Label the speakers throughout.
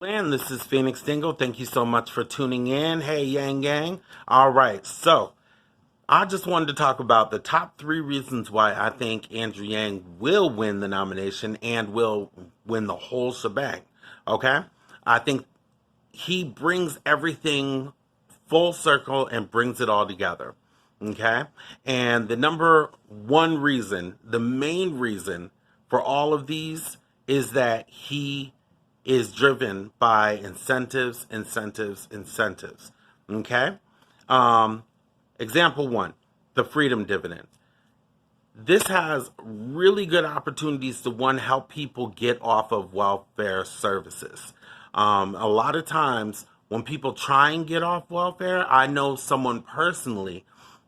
Speaker 1: And this is Phoenix Dingle. Thank you so much for tuning in. Hey, Yang Gang. All right, so I just wanted to talk about the top three reasons why I think Andrew Yang will win the nomination and will win the whole shebang. Okay? I think he brings everything full circle and brings it all together. Okay? And the number one reason, the main reason for all of these is that he is driven by incentives, incentives, incentives. Okay? Um, Example one, the freedom dividend. This has really good opportunities to, one, help people get off of welfare services. A lot of times when people try and get off welfare, I know someone personally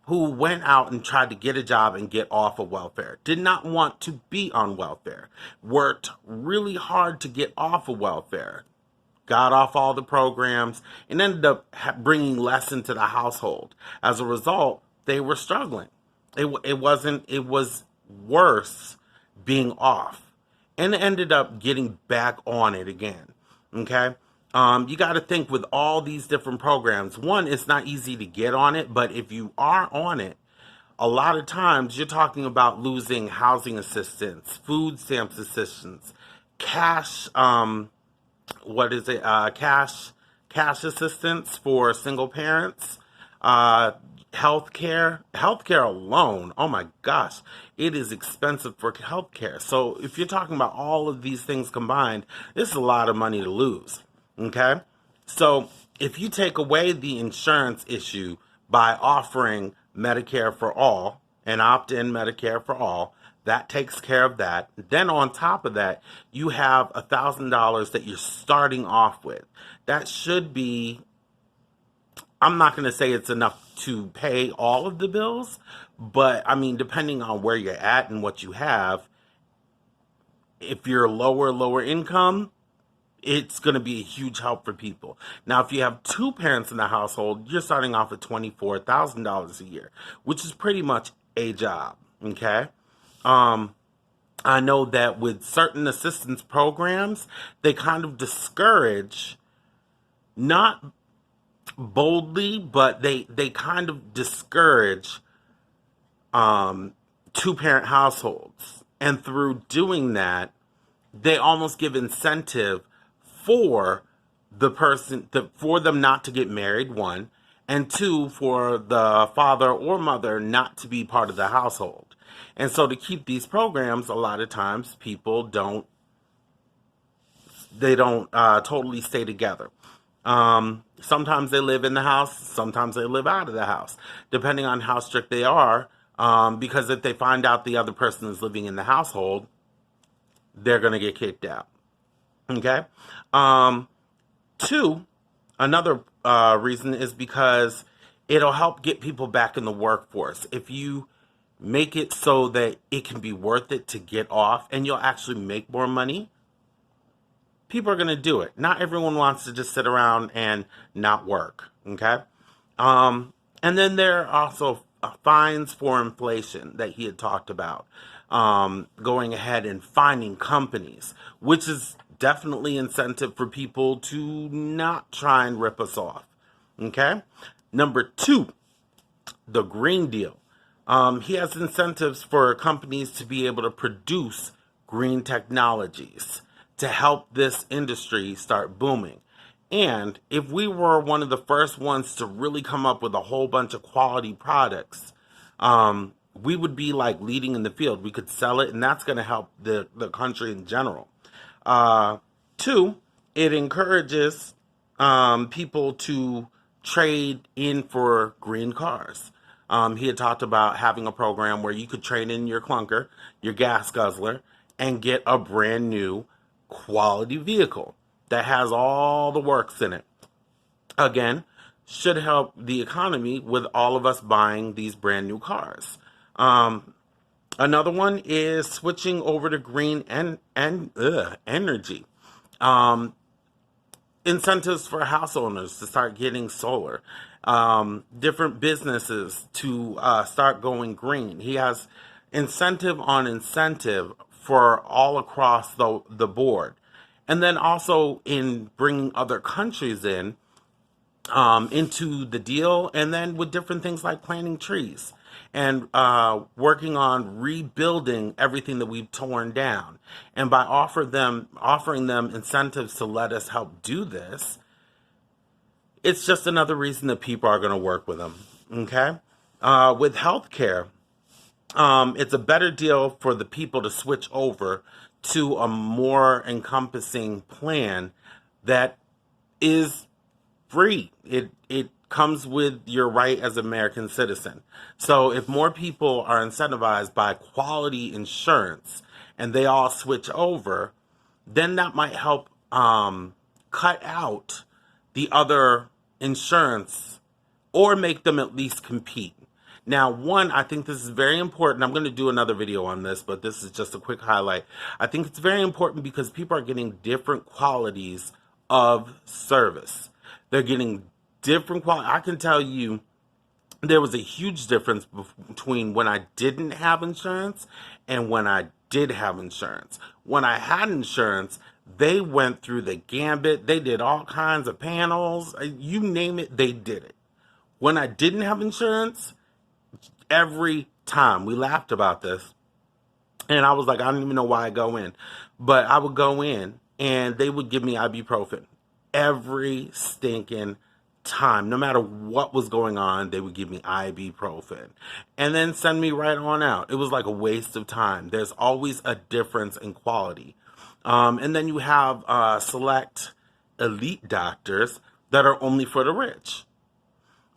Speaker 1: who went out and tried to get a job and get off of welfare, did not want to be on welfare, worked really hard to get off of welfare, got off all the programs, and ended up bringing less into the household. As a result, they were struggling. It was worse being off, and ended up getting back on it again. Okay. You got to think with all these different programs. One, it's not easy to get on it, but if you are on it, a lot of times you're talking about losing housing assistance, food stamps assistance, cash. What is it? Cash assistance for single parents, healthcare alone. Oh my gosh, it is expensive for healthcare. So if you're talking about all of these things combined, this is a lot of money to lose. Okay, so if you take away the insurance issue by offering Medicare for all and opt-in Medicare for all, that takes care of that. Then on top of that, you have $1,000 that you're starting off with. That should be, I'm not going to say it's enough to pay all of the bills, but I mean, depending on where you're at and what you have, if you're lower income, it's going to be a huge help for people. Now, if you have two parents in the household, you're starting off at $24,000 a year, which is pretty much a job. Okay. Um, I know that with certain assistance programs, they kind of discourage, not boldly, but they kind of discourage two parent households. And through doing that, they almost give incentive for for them not to get married, one, and two, for the father or mother not to be part of the household. And so to keep these programs, a lot of times people don't totally stay together. Sometimes they live in the house, sometimes they live out of the house, depending on how strict they are. Because if they find out the other person is living in the household, they're going to get kicked out. Okay. Two, another reason is because it'll help get people back in the workforce. If you make it so that it can be worth it to get off and you'll actually make more money, people are going to do it. Not everyone wants to just sit around and not work. Okay. And then there are also fines for inflation that he had talked about. Going ahead and finding companies, which is definitely incentive for people to not try and rip us off. Okay. Number two, the Green Deal. He has incentives for companies to be able to produce green technologies to help this industry start booming. And if we were one of the first ones to really come up with a whole bunch of quality products, we would be like leading in the field. We could sell it, and that's going to help the country in general. Two, it encourages people to trade in for green cars. He had talked about having a program where you could trade in your clunker, your gas guzzler, and get a brand new quality vehicle that has all the works in it. Again, should help the economy with all of us buying these brand new cars. Another one is switching over to green energy. Um, Incentives for house owners to start getting solar. Different businesses to start going green. He has incentive on incentive for all across the board. And then also in bringing other countries in into the deal, and then with different things like planting trees and working on rebuilding everything that we've torn down. And by offering them incentives to let us help do this, it's just another reason that people are going to work with them. Okay, with healthcare, it's a better deal for the people to switch over to a more encompassing plan that is free. It comes with your right as an American citizen. So if more people are incentivized by quality insurance and they all switch over, then that might help cut out the other insurance or make them at least compete. Now, one, I think this is very important. I'm going to do another video on this, but this is just a quick highlight. I think it's very important because people are getting different qualities of service. They're getting different quality. I can tell you there was a huge difference between when I didn't have insurance and when I did have insurance. When I had insurance, they went through the gambit. They did all kinds of panels. You name it, they did it. When I didn't have insurance, every time we laughed about this, and I was like, I don't even know why I go in, but I would go in and they would give me ibuprofen every stinking time. No matter what was going on, they would give me ibuprofen and then send me right on out. It was like a waste of time. There's always a difference in quality. And then you have select elite doctors that are only for the rich.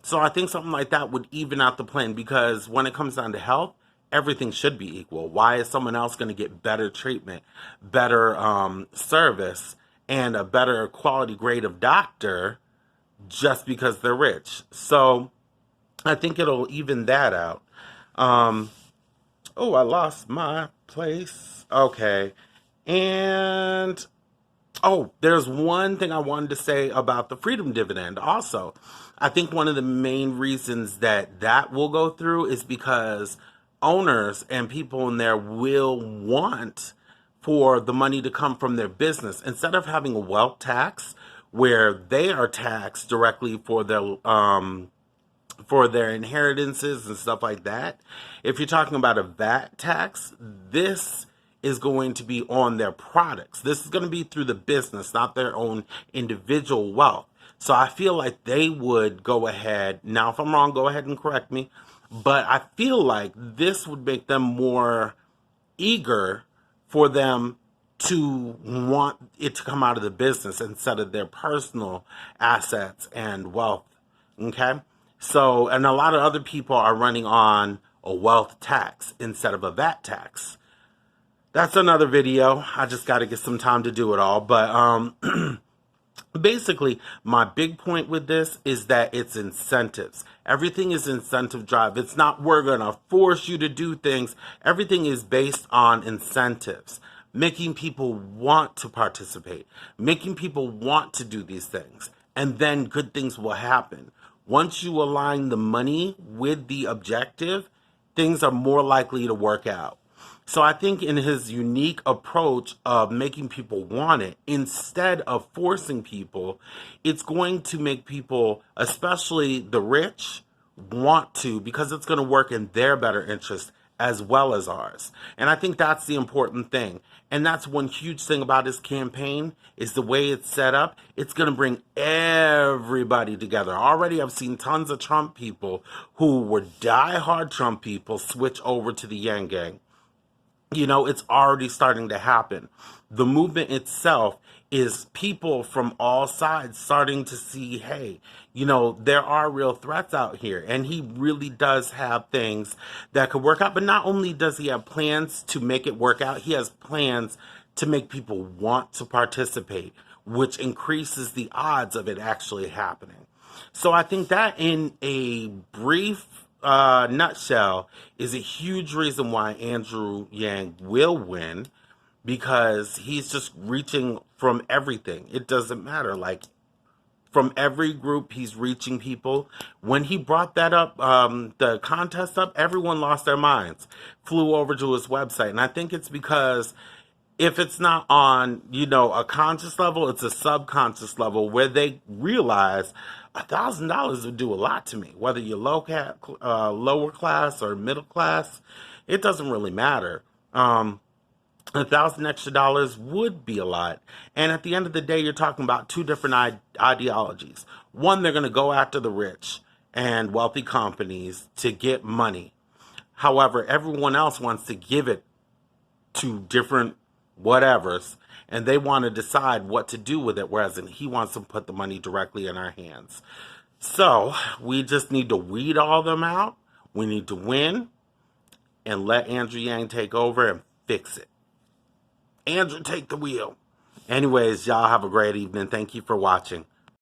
Speaker 1: So I think something like that would even out the plan, because when it comes down to health, everything should be equal. Why is someone else going to get better treatment, better service, and a better quality grade of doctor just because they're rich? So I think it'll even that out. Oh, I lost my place. Okay. And oh, there's one thing I wanted to say about the freedom dividend also. I think one of the main reasons that that will go through is because owners and people in there will want for the money to come from their business instead of having a wealth tax where they are taxed directly for their inheritances and stuff like that. If you're talking about a VAT tax, this is going to be on their products. This is going to be through the business, not their own individual wealth. So I feel like they would go ahead. Now, if I'm wrong, go ahead and correct me. But I feel like this would make them more eager for them to want it to come out of the business instead of their personal assets and wealth. Okay? So, and a lot of other people are running on a wealth tax instead of a VAT tax. That's another video. I just got to get some time to do it all. But basically, my big point with this is that it's incentives. Everything is incentive drive. It's not we're going to force you to do things. Everything is based on incentives, making people want to participate, making people want to do these things. And then good things will happen. Once you align the money with the objective, things are more likely to work out. So I think in his unique approach of making people want it, instead of forcing people, it's going to make people, especially the rich, want to, because it's going to work in their better interest as well as ours. And I think that's the important thing. And that's one huge thing about his campaign is the way it's set up. It's going to bring everybody together. Already I've seen tons of Trump people who were diehard Trump people switch over to the Yang Gang. You know, it's already starting to happen. The movement itself is people from all sides starting to see, hey, you know, there are real threats out here. And he really does have things that could work out. But not only does he have plans to make it work out, he has plans to make people want to participate, which increases the odds of it actually happening. So I think that in a brief nutshell is a huge reason why Andrew Yang will win, because he's just reaching from everything. It doesn't matter. Like, from every group, he's reaching people. When he brought that up, the contest up, everyone lost their minds, flew over to his website. And I think it's because if it's not on, a conscious level, it's a subconscious level where they realize $1,000 would do a lot to me. Whether you're lower class or middle class, it doesn't really matter. $1,000 extra would be a lot. And at the end of the day, you're talking about two different ideologies. One, they're going to go after the rich and wealthy companies to get money. However, everyone else wants to give it to different whatevers, and they want to decide what to do with it, whereas he wants to put the money directly in our hands. So we just need to weed all them out. We need to win and let Andrew Yang take over and fix it. Andrew, take the wheel. Anyways, y'all have a great evening. Thank you for watching.